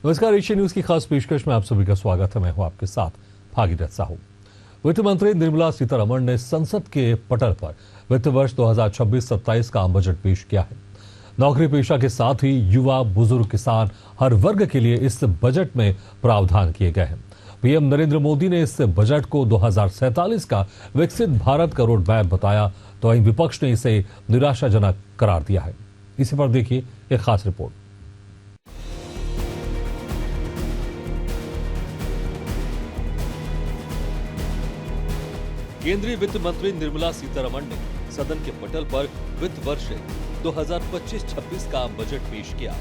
नमस्कार, Asia news की खास पेशकश में आप सभी का स्वागत है। मैं हूं आपके साथ भागीरथ साहू। वित्त मंत्री निर्मला सीतारमण ने संसद के पटल पर वित्त वर्ष 2026-27 का आम बजट पेश किया है। नौकरी पेशा के साथ ही युवा, बुजुर्ग, किसान, हर वर्ग के लिए इस बजट में प्रावधान किए गए हैं। पीएम नरेंद्र मोदी ने इस बजट को 2047 का विकसित भारत का रोड मैप बताया, तो वहीं विपक्ष ने इसे निराशाजनक करार दिया है। इसी पर देखिए एक खास रिपोर्ट। केंद्रीय वित्त मंत्री निर्मला सीतारमण ने सदन के पटल पर वित्त वर्ष 2025-26 का आम बजट पेश किया।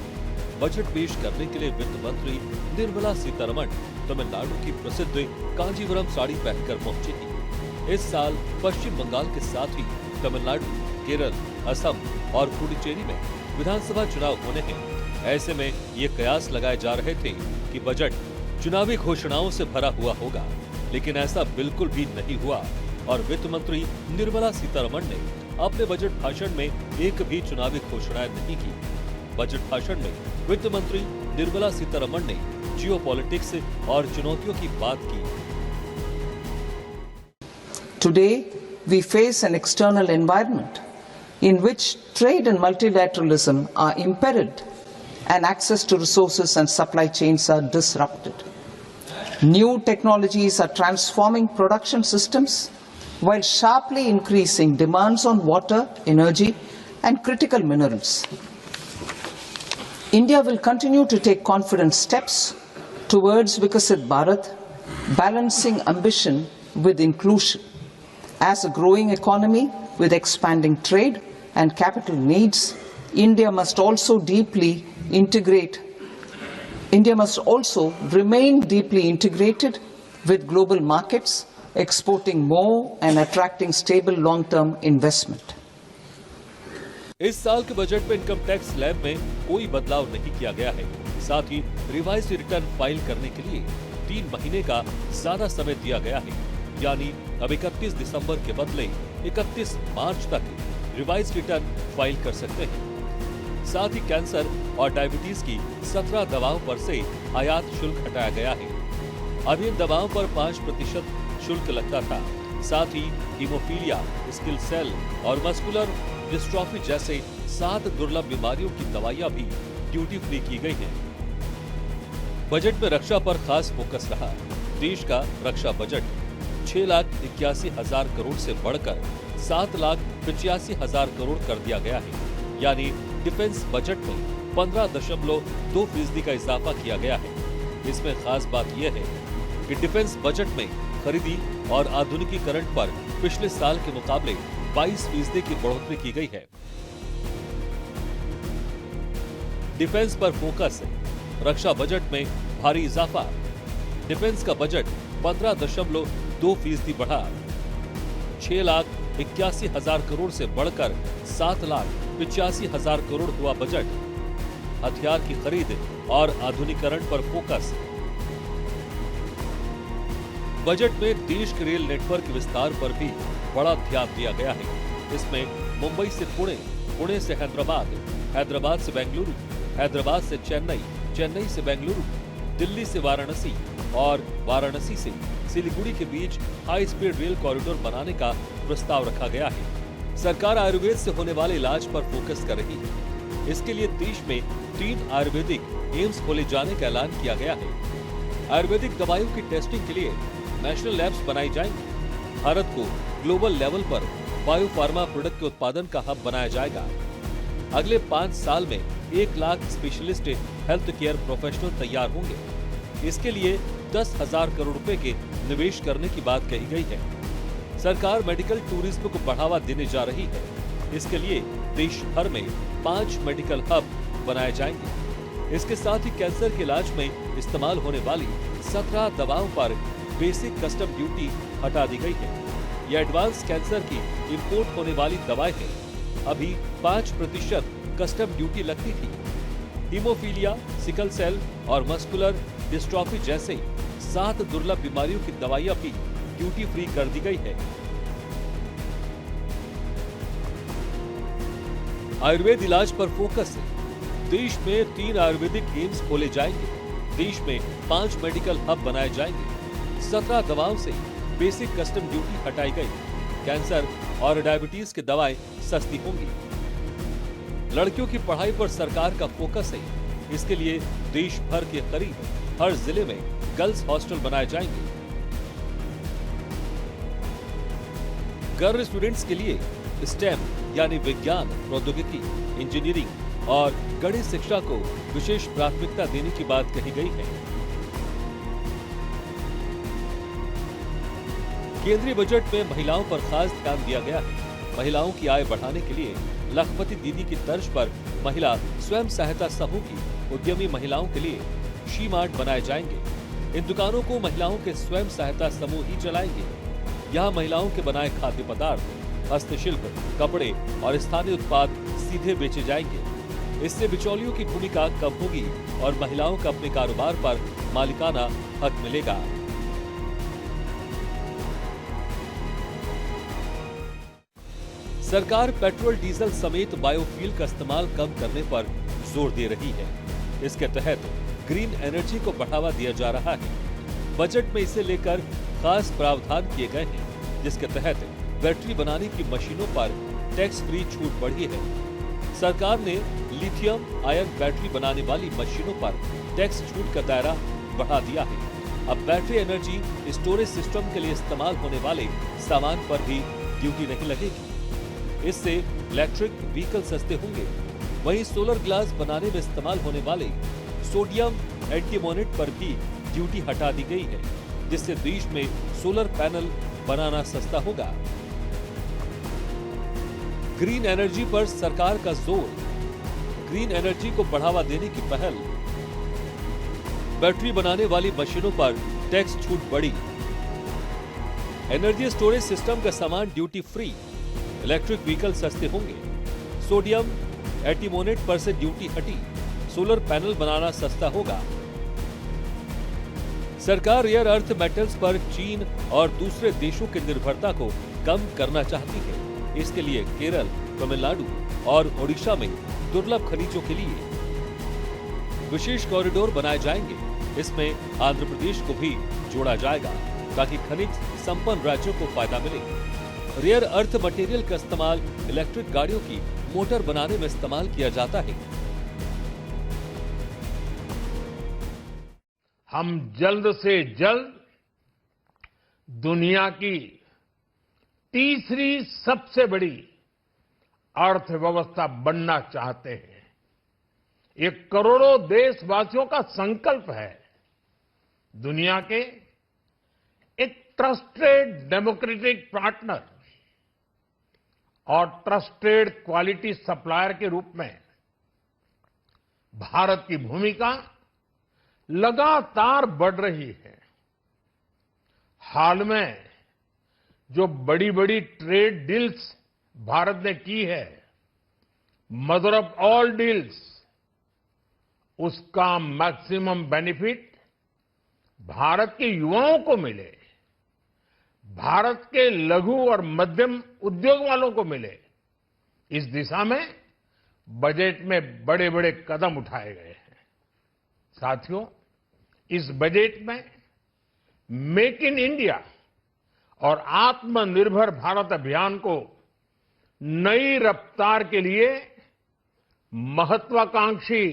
बजट पेश करने के लिए वित्त मंत्री निर्मला सीतारमण तमिलनाडु की प्रसिद्ध कांजीवरम साड़ी पहनकर पहुंची थी। इस साल पश्चिम बंगाल के साथ ही तमिलनाडु, केरल, असम और पुडुचेरी में विधानसभा चुनाव होने हैं। ऐसे में ये कयास लगाए जा रहे थे कि बजट चुनावी घोषणाओं से भरा हुआ होगा, लेकिन ऐसा बिल्कुल भी नहीं हुआ और वित्त मंत्री निर्मला सीतारमण ने अपने बजट भाषण में एक भी चुनावी घोषणाएं नहीं की। बजट भाषण में वित्त मंत्री निर्मला सीतारमण ने जियोपॉलिटिक्स और चुनौतियों की बात की। Today we face an external environment in which trade and multilateralism are impaired and access to resources and supply chains are disrupted. New technologies are transforming production systems while sharply increasing demands on water, energy and critical minerals. India will continue to take confident steps towards Viksit Bharat, balancing ambition with inclusion. As a growing economy with expanding trade and capital needs, India must also remain deeply integrated with global markets, exporting more and attracting stable long-term investment. इस साल के budget में income tax slab में कोई बदलाव नहीं किया गया है। साथ ही रिवाइज्ड रिटर्न फाइल करने के लिए 3 महीने का ज्यादा समय दिया गया है, यानी अब 31 दिसंबर के बदले 31 मार्च तक रिवाइज्ड रिटर्न फाइल कर सकते हैं। साथ ही कैंसर और डायबिटीज की 17 दवाओं पर से आयात शुल्क हटाया गया है। अब इन दवाओं पर 5% शुल्क लगता था। साथ ही हीमोफीलिया, सिकल सेल और मस्कुलर डिस्ट्रॉफी जैसे 7 दुर्लभ बीमारियों की दवाइयां भी ड्यूटी फ्री की गई हैं। बजट में रक्षा पर खास फोकस रहा। देश का रक्षा बजट 6,81,000 करोड़ से बढ़कर 7,85,000 करोड़ कर दिया गया है, यानी डिफेंस बजट में 15.2% का इजाफा किया गया है। इसमें खास बात यह है कि डिफेंस बजट में खरीदी और आधुनिकीकरण पर पिछले साल के मुकाबले 22% की बढ़ोतरी की गई है। डिफेंस पर फोकस, रक्षा बजट में भारी इजाफा। डिफेंस का बजट 15.2% बढ़ा। 6,81,000 करोड़ से बढ़कर 7,85,000 करोड़ हुआ बजट। हथियार की खरीद और आधुनिकीकरण पर फोकस। बजट में देश के रेल नेटवर्क विस्तार पर भी बड़ा ध्यान दिया गया है। इसमें मुंबई से पुणे, पुणे से हैदराबाद, हैदराबाद से बेंगलुरु, हैदराबाद से चेन्नई, चेन्नई से बेंगलुरु, दिल्ली से वाराणसी और वाराणसी से सिलीगुड़ी के बीच हाई स्पीड रेल कॉरिडोर बनाने का प्रस्ताव रखा गया है। सरकार आयुर्वेद से होने वाले इलाज पर फोकस कर रही है। इसके लिए देश में 3 आयुर्वेदिक एम्स खोले जाने का ऐलान किया गया है। आयुर्वेदिक दवाइयों की टेस्टिंग के लिए नेशनल लैब्स बनाई जाएंगी। भारत को ग्लोबल लेवल पर बायोफार्मा प्रोडक्ट के उत्पादन का हब बनाया जाएगा। अगले 5 साल में 1 lakh specialist health care professional तैयार होंगे। इसके लिए 10,000 करोड़ रुपए के निवेश करने की बात कही गई है। सरकार मेडिकल टूरिज्म को बढ़ावा देने जा रही है। इसके लिए देश भर में 5 मेडिकल हब बनाए जाएंगे। इसके साथ ही कैंसर के इलाज में इस्तेमाल होने वाली 17 दवाओं पर बेसिक कस्टम ड्यूटी हटा दी गई है। यह एडवांस कैंसर की इंपोर्ट होने वाली दवाएं हैं। अभी 5% कस्टम ड्यूटी लगती थी। हीमोफीलिया, सिकल सेल और मस्कुलर डिस्ट्रॉफी जैसे 7 दुर्लभ बीमारियों की दवाइयां भी ड्यूटी फ्री कर दी गई है। आयुर्वेद इलाज पर फोकस है। देश में 3 आयुर्वेदिक एम्स खोले जाएंगे। देश में 5 मेडिकल हब बनाए जाएंगे। 17 दवाओं से बेसिक कस्टम ड्यूटी हटाई गई। कैंसर और डायबिटीज की दवाएं सस्ती होंगी। लड़कियों की पढ़ाई पर सरकार का फोकस है। इसके लिए देश भर के करीब हर जिले में गर्ल्स हॉस्टल बनाए जाएंगे। गर्ल स्टूडेंट्स के लिए स्टेम यानी विज्ञान, प्रौद्योगिकी, इंजीनियरिंग और गणित शिक्षा को विशेष प्राथमिकता देने की बात कही गई है। केंद्रीय बजट में महिलाओं पर खास ध्यान दिया गया है। महिलाओं की आय बढ़ाने के लिए लखपति दीदी की तर्ज पर महिला स्वयं सहायता समूह की उद्यमी महिलाओं के लिए शी मार्ट बनाए जाएंगे। इन दुकानों को महिलाओं के स्वयं सहायता समूह ही चलाएंगे। यहाँ महिलाओं के बनाए खाद्य पदार्थ, हस्तशिल्प, कपड़े और स्थानीय उत्पाद सीधे बेचे जाएंगे। इससे बिचौलियों की भूमिका कम होगी और महिलाओं का अपने कारोबार पर मालिकाना हक मिलेगा। सरकार पेट्रोल, डीजल समेत बायोफ्यूल का इस्तेमाल कम करने पर जोर दे रही है। इसके तहत ग्रीन एनर्जी को बढ़ावा दिया जा रहा है। बजट में इसे लेकर खास प्रावधान किए गए हैं, जिसके तहत बैटरी बनाने की मशीनों पर टैक्स फ्री छूट बढ़ी है। सरकार ने लिथियम आयन बैटरी बनाने वाली मशीनों पर टैक्स छूट का दायरा बढ़ा दिया है। अब बैटरी एनर्जी स्टोरेज सिस्टम के लिए इस्तेमाल होने वाले सामान पर भी ड्यूटी नहीं लगेगी। इससे इलेक्ट्रिक व्हीकल सस्ते होंगे। वहीं सोलर ग्लास बनाने में इस्तेमाल होने वाले सोडियम एंटीमोनेट पर भी ड्यूटी हटा दी गई है, जिससे देश में सोलर पैनल बनाना सस्ता होगा। ग्रीन एनर्जी पर सरकार का जोर। ग्रीन एनर्जी को बढ़ावा देने की पहल। बैटरी बनाने वाली मशीनों पर टैक्स छूट बढ़ी। एनर्जी स्टोरेज सिस्टम का सामान ड्यूटी फ्री। इलेक्ट्रिक व्हीकल सस्ते होंगे। सोडियम एंटीमोनेट पर से ड्यूटी हटी। सोलर पैनल बनाना सस्ता होगा। सरकार रेयर अर्थ मेटल्स पर चीन और दूसरे देशों की निर्भरता को कम करना चाहती है। इसके लिए केरल, तमिलनाडु और ओडिशा में दुर्लभ खनिजों के लिए विशेष कॉरिडोर बनाए जाएंगे। इसमें आंध्र प्रदेश को भी जोड़ा जाएगा ताकि खनिज संपन्न राज्यों को फायदा मिले। रेयर अर्थ मटेरियल का इस्तेमाल इलेक्ट्रिक गाड़ियों की मोटर बनाने में इस्तेमाल किया जाता है। हम जल्द से जल्द दुनिया की तीसरी सबसे बड़ी अर्थव्यवस्था बनना चाहते हैं। ये करोड़ों देशवासियों का संकल्प है। दुनिया के एक ट्रस्टेड डेमोक्रेटिक पार्टनर और ट्रस्टेड क्वालिटी सप्लायर के रूप में भारत की भूमिका लगातार बढ़ रही है। हाल में जो बड़ी बड़ी ट्रेड डील्स भारत ने की है, मदर ऑफ ऑल डील्स, उसका मैक्सिमम बेनिफिट भारत के युवाओं को मिले, भारत के लघु और मध्यम उद्योग वालों को मिले। इस दिशा में बजट में बड़े बड़े कदम उठाए गए हैं। साथियों, इस बजट में मेक इन इंडिया और आत्मनिर्भर भारत अभियान को नई रफ्तार के लिए महत्वाकांक्षी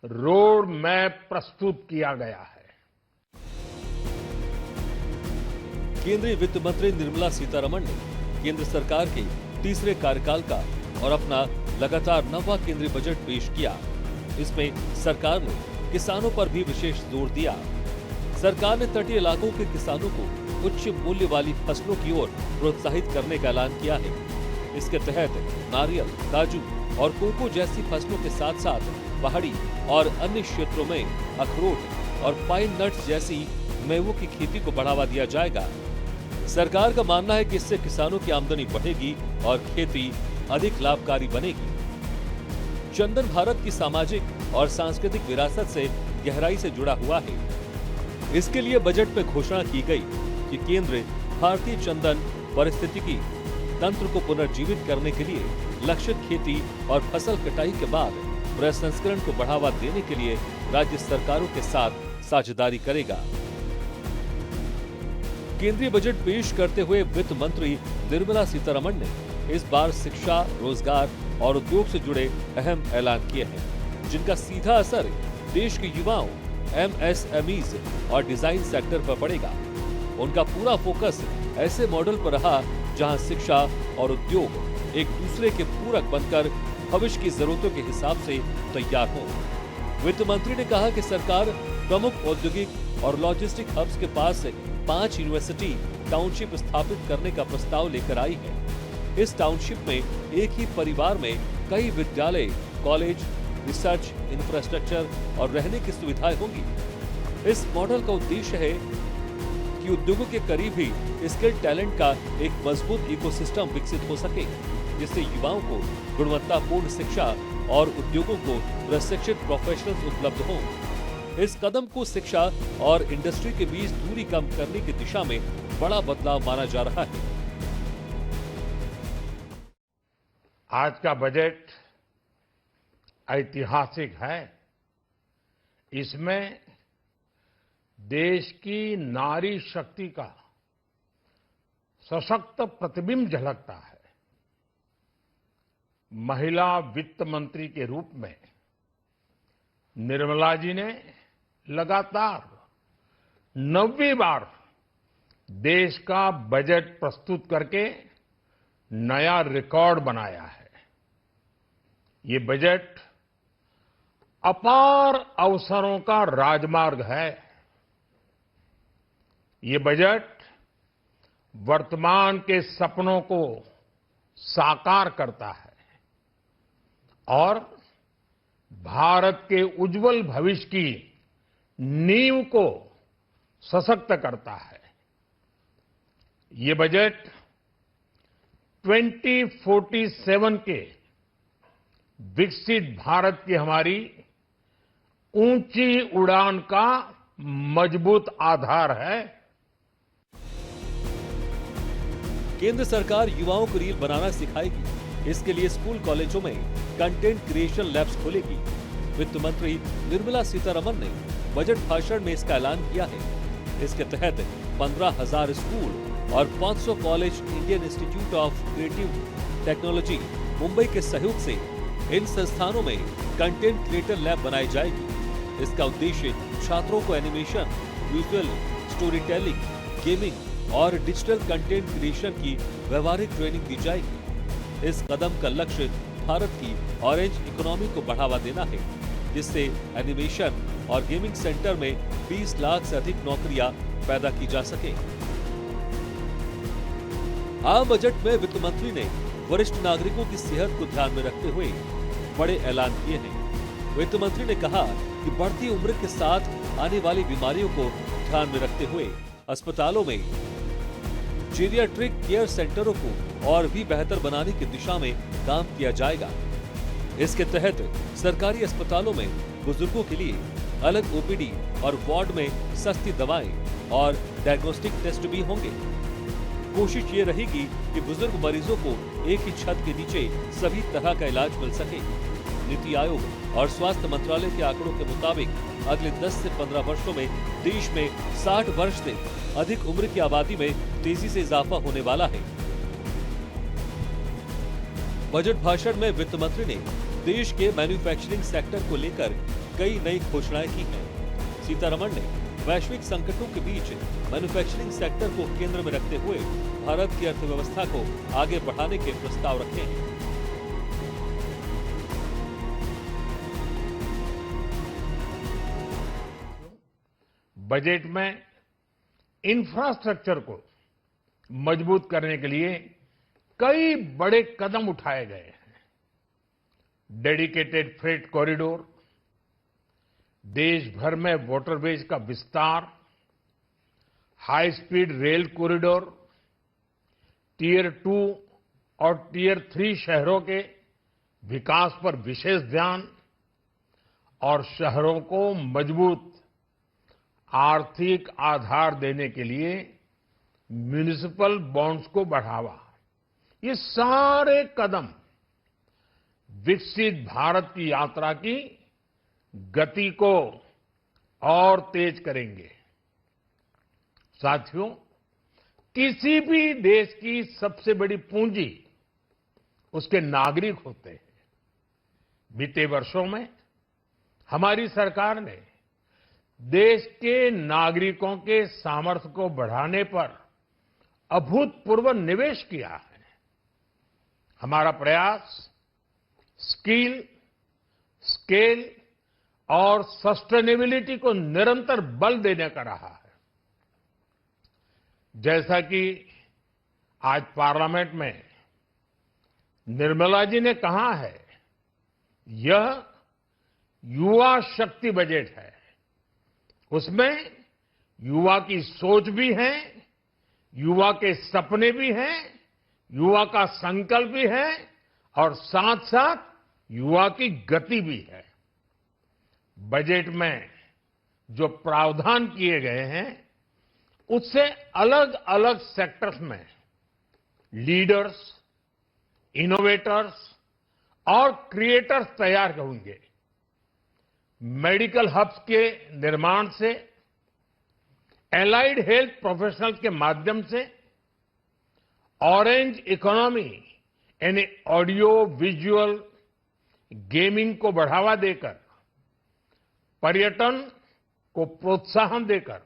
रोड मैप प्रस्तुत किया गया है। केंद्रीय वित्त मंत्री निर्मला सीतारमण ने केंद्र सरकार के तीसरे कार्यकाल का और अपना लगातार 9वां केंद्रीय बजट पेश किया। इसमें सरकार ने किसानों पर भी विशेष जोर दिया। सरकार ने तटीय इलाकों के किसानों को उच्च मूल्य वाली फसलों की ओर प्रोत्साहित करने का ऐलान किया है। इसके तहत नारियल, काजू और कोको जैसी फसलों के साथ साथ पहाड़ी और अन्य क्षेत्रों में अखरोट और पाइन नट्स जैसी मेवों की खेती को बढ़ावा दिया जाएगा। सरकार का मानना है कि इससे किसानों की आमदनी बढ़ेगी और खेती अधिक लाभकारी बनेगी। चंदन भारत की सामाजिक और सांस्कृतिक विरासत से गहराई से जुड़ा हुआ है। इसके लिए बजट में घोषणा की गई कि केंद्र भारतीय चंदन पारिस्थितिकी तंत्र को पुनर्जीवित करने के लिए लक्षित खेती और फसल कटाई के बाद प्रसंस्करण को बढ़ावा देने के लिए राज्य सरकारों के साथ साझेदारी करेगा। केंद्रीय बजट पेश करते हुए वित्त मंत्री निर्मला सीतारमण ने इस बार शिक्षा, रोजगार और उद्योग से जुड़े अहम ऐलान किए हैं, जिनका सीधा असर देश के युवाओं, एमएसएमईज और डिजाइन सेक्टर पर पड़ेगा। उनका पूरा फोकस ऐसे मॉडल पर रहा जहां शिक्षा और उद्योग एक दूसरे के पूरक बनकर भविष्य की जरूरतों के हिसाब से तैयार हों। वित्त मंत्री ने कहा कि सरकार प्रमुख औद्योगिक और लॉजिस्टिक हब्स के पास 5 यूनिवर्सिटी टाउनशिप स्थापित करने का प्रस्ताव लेकर आई है। इस टाउनशिप में एक ही परिवार में कई विद्यालय, कॉलेज, रिसर्च, इंफ्रास्ट्रक्चर और रहने की सुविधाएं होंगी। इस मॉडल का उद्देश्य है कि उद्योगों के करीब ही स्किल्ड टैलेंट का एक मजबूत इकोसिस्टम विकसित हो सके, जिससे युवाओं को गुणवत्तापूर्ण शिक्षा और उद्योगों को प्रशिक्षित प्रोफेशनल्स उपलब्ध हों। इस कदम को शिक्षा और इंडस्ट्री के बीच दूरी कम करने की दिशा में बड़ा बदलाव माना जा रहा है। आज का बजट ऐतिहासिक है। इसमें देश की नारी शक्ति का सशक्त प्रतिबिंब झलकता है। महिला वित्त मंत्री के रूप में निर्मला जी ने लगातार 9वीं बार देश का बजट प्रस्तुत करके नया रिकॉर्ड बनाया है। ये बजट अपार अवसरों का राजमार्ग है। ये बजट वर्तमान के सपनों को साकार करता है और भारत के उज्जवल भविष्य की नींव को सशक्त करता है। ये बजट 2047 के विकसित भारत की हमारी ऊंची उड़ान का मजबूत आधार है। केंद्र सरकार युवाओं को रील बनाना सिखाएगी। इसके लिए स्कूल कॉलेजों में कंटेंट क्रिएशन लैब्स खोलेगी। वित्त मंत्री निर्मला सीतारमण ने बजट भाषण में इसका ऐलान किया है। इसके तहत 15,000 स्कूल और 500 college Indian institute of creative technology Mumbai के सहयोग से इन संस्थानों में कंटेंट क्रिएटर लैब बनाई जाएगी। इसका उद्देश्य छात्रों को animation, visual story telling, gaming और डिजिटल कंटेंट क्रिएशन की व्यवहारिक ट्रेनिंग दी जाएगी। इस कदम का लक्ष्य भारत की ऑरेंज इकोनॉमी को बढ़ावा देना है, जिससे एनिमेशन और गेमिंग सेक्टर में 20 लाख से अधिक नौकरियां पैदा की जा सके। आम बजट में वित्त मंत्री ने वरिष्ठ नागरिकों की सेहत को ध्यान में रखते हुए बड़े ऐलान किए हैं। वित्त मंत्री ने कहा कि बढ़ती उम्र के साथ आने वाली बीमारियों को ध्यान में रखते हुए अस्पतालों में जीरियाट्रिक केयर सेंटरों को और भी बेहतर बनाने की दिशा में काम किया जाएगा। इसके तहत सरकारी अस्पतालों में बुजुर्गों के लिए अलग ओपीडी और वार्ड में सस्ती दवाएं और डायग्नोस्टिक टेस्ट भी होंगे। कोशिश ये रहेगी कि बुजुर्ग मरीजों को एक ही छत के नीचे सभी तरह का इलाज मिल सके। नीति आयोग और स्वास्थ्य मंत्रालय के आंकड़ों के मुताबिक अगले 10 से 15 वर्षों में देश में 60 वर्ष से अधिक उम्र की आबादी में तेजी से इजाफा होने वाला है। बजट भाषण में वित्त मंत्री ने देश के मैन्युफैक्चरिंग सेक्टर को लेकर कई नई घोषणाएं की हैं। सीतारमण ने वैश्विक संकटों के बीच मैन्युफैक्चरिंग सेक्टर को केंद्र में रखते हुए भारत की अर्थव्यवस्था को आगे बढ़ाने के प्रस्ताव रखे हैं। बजट में इंफ्रास्ट्रक्चर को मजबूत करने के लिए कई बड़े कदम उठाए गए हैं। डेडिकेटेड फ्रेट कॉरिडोर, देश भर में वाटरवेज का विस्तार, high speed rail corridor, tier 2 और टियर 3 शहरों के विकास पर विशेष ध्यान और शहरों को मजबूत आर्थिक आधार देने के लिए म्युनिसिपल बॉन्ड्स को बढ़ावा, ये सारे कदम विकसित भारत की यात्रा की गति को और तेज करेंगे। साथियों, किसी भी देश की सबसे बड़ी पूंजी उसके नागरिक होते हैं। बीते वर्षों में हमारी सरकार ने देश के नागरिकों के सामर्थ्य को बढ़ाने पर अभूतपूर्व निवेश किया है। हमारा प्रयास स्किल, स्केल और सस्टेनेबिलिटी को निरंतर बल देने का रहा है। जैसा कि आज पार्लियामेंट में निर्मला जी ने कहा है, यह युवा शक्ति बजट है। उसमें युवा की सोच भी है, युवा के सपने भी हैं, युवा का संकल्प भी है और साथ साथ युवा की गति भी है। बजट में जो प्रावधान किए गए हैं उससे अलग अलग सेक्टर्स में लीडर्स, इनोवेटर्स और क्रिएटर्स तैयार होंगे। मेडिकल हब्स के निर्माण से, एलाइड हेल्थ प्रोफेशनल्स के माध्यम से, ऑरेंज इकोनॉमी यानी ऑडियो विजुअल गेमिंग को बढ़ावा देकर, पर्यटन को प्रोत्साहन देकर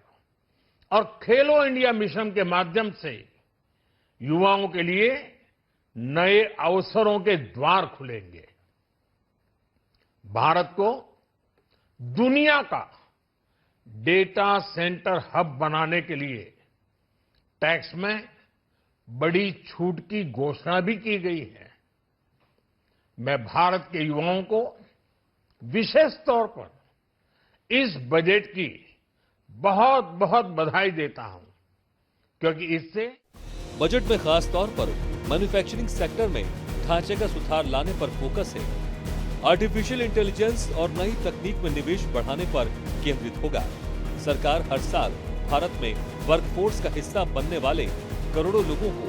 और खेलो इंडिया मिशन के माध्यम से युवाओं के लिए नए अवसरों के द्वार खुलेंगे। भारत को दुनिया का डेटा सेंटर हब बनाने के लिए टैक्स में बड़ी छूट की घोषणा भी की गई है। मैं भारत के युवाओं को विशेष तौर पर इस बजट की बहुत बहुत बधाई देता हूं, क्योंकि इससे बजट में खास तौर पर मैन्युफैक्चरिंग सेक्टर में ढांचे का सुधार लाने पर फोकस है। आर्टिफिशियल इंटेलिजेंस और नई तकनीक में निवेश बढ़ाने पर केंद्रित होगा। सरकार हर साल भारत में वर्कफोर्स का हिस्सा बनने वाले करोड़ों लोगों को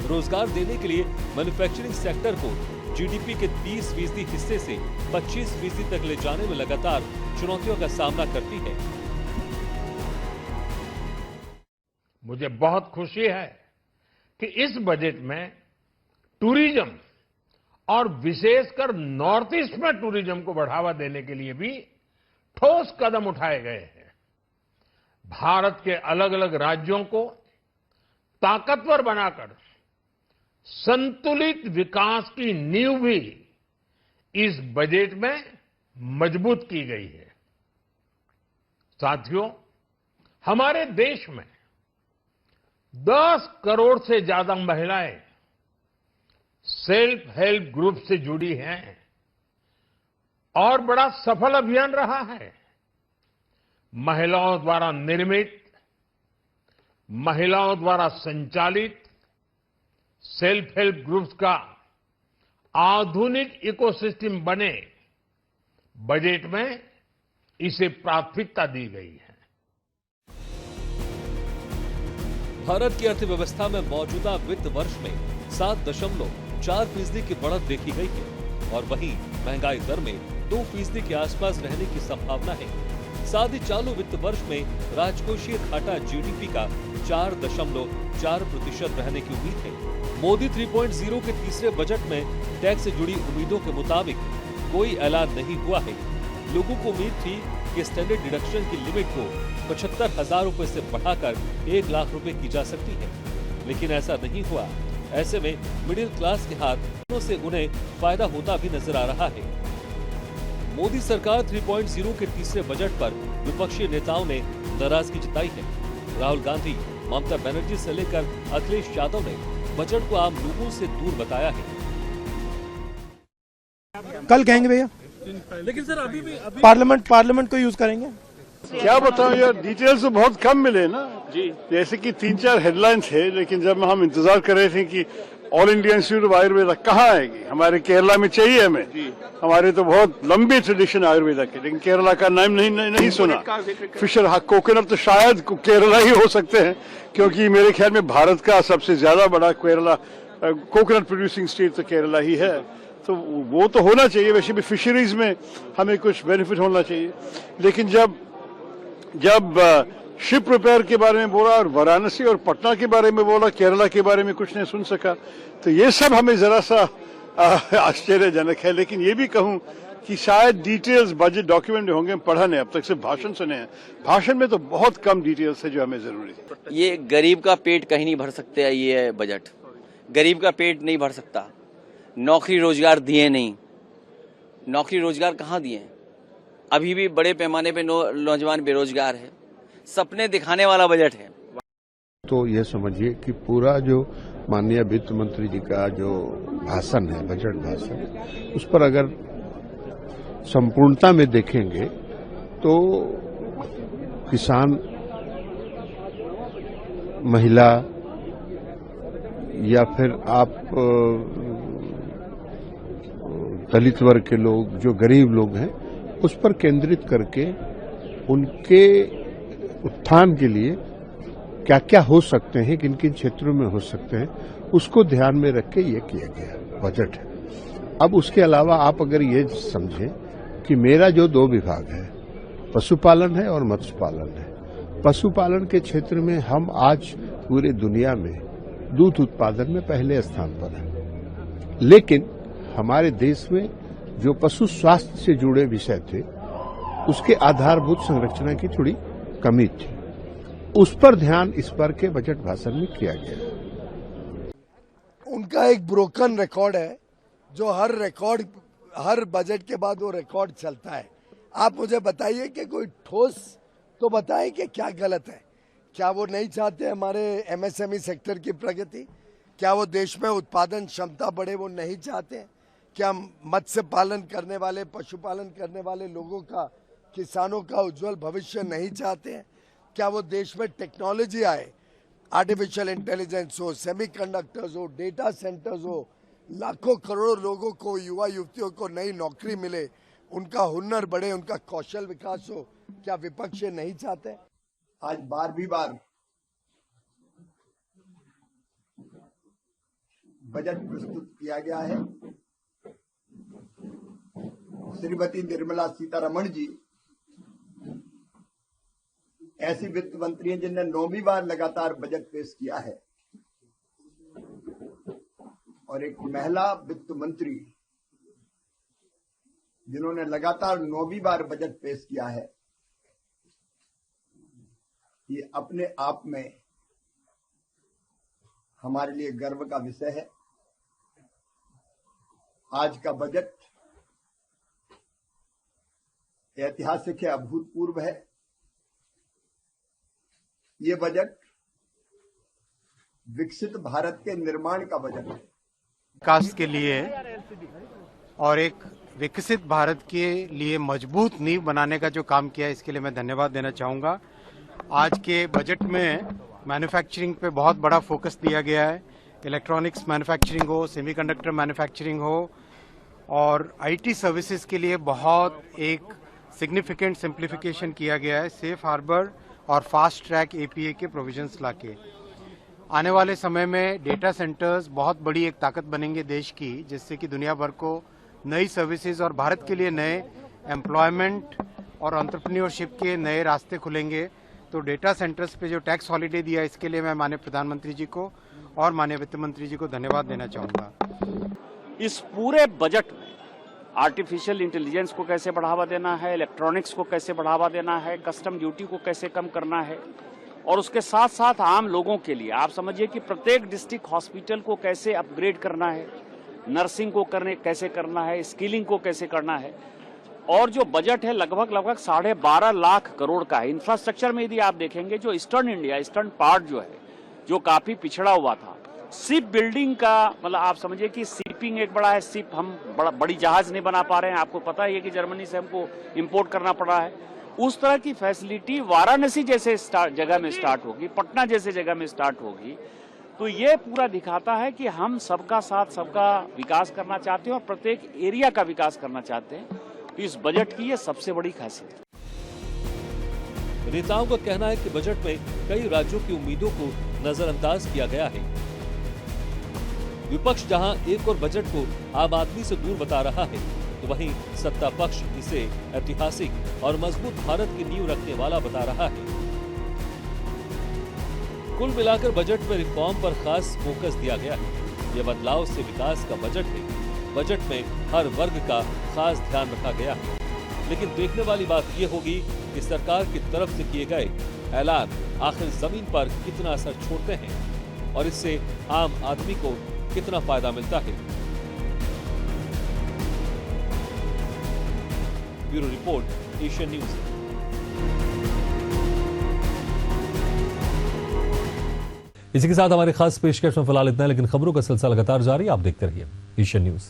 रोजगार देने के लिए मैन्युफैक्चरिंग सेक्टर को जीडीपी के 30% हिस्से से 25% तक ले जाने में लगातार चुनौतियों का सामना करती है। मुझे बहुत खुशी है कि इस बजट में टूरिज्म और विशेषकर नॉर्थ ईस्ट में टूरिज्म को बढ़ावा देने के लिए भी ठोस कदम उठाए गए हैं। भारत के अलग अलग राज्यों को ताकतवर बनाकर संतुलित विकास की नींव भी इस बजट में मजबूत की गई है। साथियों, हमारे देश में 10 करोड़ से ज्यादा महिलाएं सेल्फ हेल्प ग्रुप से जुड़ी हैं और बड़ा सफल अभियान रहा है। महिलाओं द्वारा निर्मित, महिलाओं द्वारा संचालित सेल्फ हेल्प ग्रुप्स का आधुनिक इकोसिस्टम बने, बजट में इसे प्राथमिकता दी गई है। भारत की अर्थव्यवस्था में मौजूदा वित्त वर्ष में 7.4% की बढ़त देखी गई है और वहीं महंगाई दर में 2% के आसपास रहने की संभावना है। साथ ही चालू वित्त वर्ष में राजकोषीय घाटा जीडीपी का 4.4% रहने की उम्मीद है। मोदी 3.0 के तीसरे बजट में टैक्स से जुड़ी उम्मीदों के मुताबिक कोई ऐलान नहीं हुआ है। लोगों को उम्मीद थी कि स्टैंडर्ड डिडक्शन की लिमिट को 75,000 रुपए से बढ़ाकर 1 लाख रुपए की जा सकती है, लेकिन ऐसा नहीं हुआ। ऐसे में मिडिल क्लास के हाथों से उन्हें फायदा होता भी नजर आ रहा है। मोदी सरकार 3.0 के तीसरे बजट पर विपक्षी नेताओं ने नाराजगी जताई है। राहुल गांधी, ममता बनर्जी से लेकर अखिलेश यादव ने बजट को आम लोगों से दूर बताया है। कल कहेंगे भैया, लेकिन सर अभी पार्लियामेंट को यूज करेंगे। क्या बताऊं यार, डिटेल्स तो बहुत कम मिले ना जी। जैसे कि 3-4 हेडलाइंस है, लेकिन जब हम इंतजार कर रहे थे कि all India institute of Ayurveda कहाँ आएगी, हमारे केरला में चाहिए हमें। हमारे तो बहुत लंबी ट्रेडिशन है आयुर्वेदा की, लेकिन केरला का नाम नहीं सुना। फिशर कोकोनट तो शायद केरला ही हो सकते हैं, क्योंकि मेरे ख्याल में भारत का सबसे ज्यादा बड़ा केरला कोकोनट प्रोड्यूसिंग स्टेट तो केरला ही है। तो वो तो होना चाहिए। वैसे भी फिशरीज में हमें कुछ बेनिफिट होना चाहिए, लेकिन जब शिप रिपेयर के बारे में बोला और वाराणसी और पटना के बारे में बोला, केरला के बारे में कुछ नहीं सुन सका, तो ये सब हमें जरा सा आश्चर्यजनक है। लेकिन ये भी कहूं कि शायद डिटेल्स बजट डॉक्यूमेंट में होंगे, पढ़ा नहीं, अब तक सिर्फ भाषण सुने हैं। भाषण में तो बहुत कम डिटेल्स है जो हमें जरूरी है। ये गरीब का पेट कहीं नहीं भर सकते, ये बजट गरीब का पेट नहीं भर सकता। नौकरी रोजगार दिए नहीं, नौकरी रोजगार कहाँ दिए? अभी भी बड़े पैमाने पे नौजवान बेरोजगार है। सपने दिखाने वाला बजट है। तो ये समझिए कि पूरा जो माननीय वित्त मंत्री जी का जो भाषण है, बजट भाषण, उस पर अगर संपूर्णता में देखेंगे तो किसान, महिला या फिर आप दलित वर्ग के लोग, जो गरीब लोग हैं, उस पर केंद्रित करके उनके उत्थान के लिए क्या क्या हो सकते हैं, किन किन क्षेत्रों में हो सकते हैं, उसको ध्यान में रख के ये किया गया बजट है। अब उसके अलावा आप अगर ये समझें कि मेरा जो 2 विभाग है, पशुपालन है और मत्स्य पालन है। पशुपालन के क्षेत्र में हम आज पूरे दुनिया में दूध उत्पादन में पहले स्थान पर हैं, लेकिन हमारे देश में जो पशु स्वास्थ्य से जुड़े विषय थे, उसके आधारभूत संरचना की थोड़ी कमी थी। उस पर ध्यान इस बार के बजट भाषण में किया गया। उनका एक ब्रोकन रिकॉर्ड है, जो हर बजट के बाद वो रिकॉर्ड चलता है। आप मुझे बताइए कि कोई ठोस तो बताएं कि क्या गलत है। क्या वो नहीं चाहते हमारे एमएसएमई सेक्टर की प्रगति? क्या वो देश में उत्पादन क्षमता बढ़े, वो नहीं चाहते हैं? क्या मत्स्य पालन करने वाले, पशुपालन करने वाले लोगों का, किसानों का उज्जवल भविष्य नहीं चाहते हैं? क्या वो देश में टेक्नोलॉजी आए, आर्टिफिशियल इंटेलिजेंस हो, सेमीकंडक्टर्स हो, डेटा सेंटर्स हो, लाखों करोड़ों लोगों को, युवा युवतियों को नई नौकरी मिले, उनका हुनर बढ़े, उनका कौशल विकास हो, क्या विपक्ष नहीं चाहते? आज 12वीं बार बजट प्रस्तुत किया गया है। श्रीमती निर्मला सीतारमण जी ऐसी वित्त मंत्री हैं जिन्होंने 9वीं बार लगातार बजट पेश किया है, और एक महिला वित्त मंत्री जिन्होंने लगातार 9वीं बार बजट पेश किया है। ये अपने आप में हमारे लिए गर्व का विषय है। आज का बजट ऐतिहासिक है, अभूतपूर्व है। ये बजट विकसित भारत के निर्माण का बजट है। विकास के लिए और एक विकसित भारत के लिए मजबूत नींव बनाने का जो काम किया है, इसके लिए मैं धन्यवाद देना चाहूँगा। आज के बजट में मैन्युफैक्चरिंग पे बहुत बड़ा फोकस दिया गया है। इलेक्ट्रॉनिक्स मैन्युफैक्चरिंग हो, सेमीकंडक्टर मैन्युफैक्चरिंग हो, और आईटी सर्विसेज के लिए बहुत एक सिग्निफिकेंट सिंप्लीफिकेशन किया गया है। सेफ हार्बर और फास्ट ट्रैक एपीए के प्रोविजंस लाके आने वाले समय में डेटा सेंटर्स बहुत बड़ी एक ताकत बनेंगे देश की, जिससे कि दुनिया भर को नई सर्विसेज और भारत के लिए नए एम्प्लॉयमेंट और एंटरप्रेन्योरशिप के नए रास्ते खुलेंगे। तो डेटा सेंटर्स पे जो टैक्स हॉलिडे दिया, इसके लिए मैं माननीय प्रधानमंत्री जी को और माननीय वित्त मंत्री जी को धन्यवाद देना चाहूँगा। इस पूरे बजट में आर्टिफिशियल इंटेलिजेंस को कैसे बढ़ावा देना है, इलेक्ट्रॉनिक्स को कैसे बढ़ावा देना है, कस्टम ड्यूटी को कैसे कम करना है, और उसके साथ साथ आम लोगों के लिए आप समझिए कि प्रत्येक डिस्ट्रिक्ट हॉस्पिटल को कैसे अपग्रेड करना है, नर्सिंग को कैसे करना है, स्किलिंग को कैसे करना है। और जो बजट है लगभग 12.5 लाख करोड़ का है। इंफ्रास्ट्रक्चर में यदि आप देखेंगे, जो ईस्टर्न पार्ट जो है, जो काफी पिछड़ा हुआ था, शिप बिल्डिंग का मतलब आप समझिए कि शिपिंग एक बड़ा है। शिप हम बड़ी जहाज नहीं बना पा रहे हैं, आपको पता ही है कि जर्मनी से हमको इंपोर्ट करना पड़ा है। उस तरह की फैसिलिटी वाराणसी जैसे जगह में स्टार्ट होगी, पटना जैसे जगह में स्टार्ट होगी। तो ये पूरा दिखाता है कि हम सबका साथ सबका विकास करना चाहते हैं और प्रत्येक एरिया का विकास करना चाहते हैं। तो इस बजट की ये सबसे बड़ी खासियत है। नेताओं का कहना है कि बजट में कई राज्यों की उम्मीदों को नजरअंदाज किया गया है। विपक्ष जहां एक और बजट को आम आदमी से दूर बता रहा है, तो वहीं सत्ता पक्ष इसे ऐतिहासिक और मजबूत भारत की नींव रखने वाला बता रहा है। कुल मिलाकर बजट में रिफॉर्म पर खास फोकस दिया गया है। यह बदलाव से विकास का बजट है। बजट में हर वर्ग का खास ध्यान रखा गया है। लेकिन देखने वाली बात यह होगी कि सरकार की तरफ से किए गए ऐलान आखिर जमीन पर कितना असर छोड़ते हैं और इससे आम आदमी को कितना फायदा मिलता है। Bureau report, Asian news. इसी के साथ हमारे खास पेशकश में फिलहाल इतना है, लेकिन खबरों का सिलसिला लगातार जारी। आप देखते रहिए एशियन न्यूज।